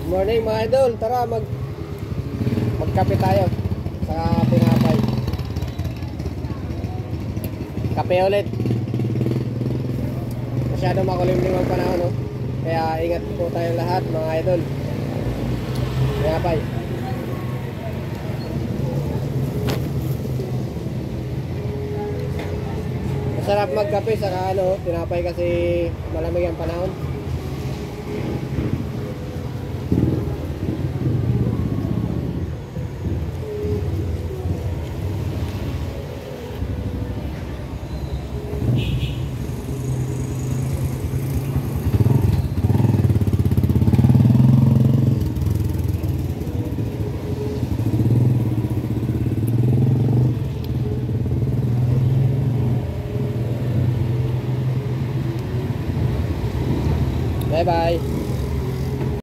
Good morning mga idol. Tara magkape tayo sa tinapay. Kape ulit. Masyado makulimlim ang panahon, no? Kaya ingat po tayo lahat mga idol. Tinapay. Masarap magkape sa tinapay kasi malamig ang panahon. Bye bye.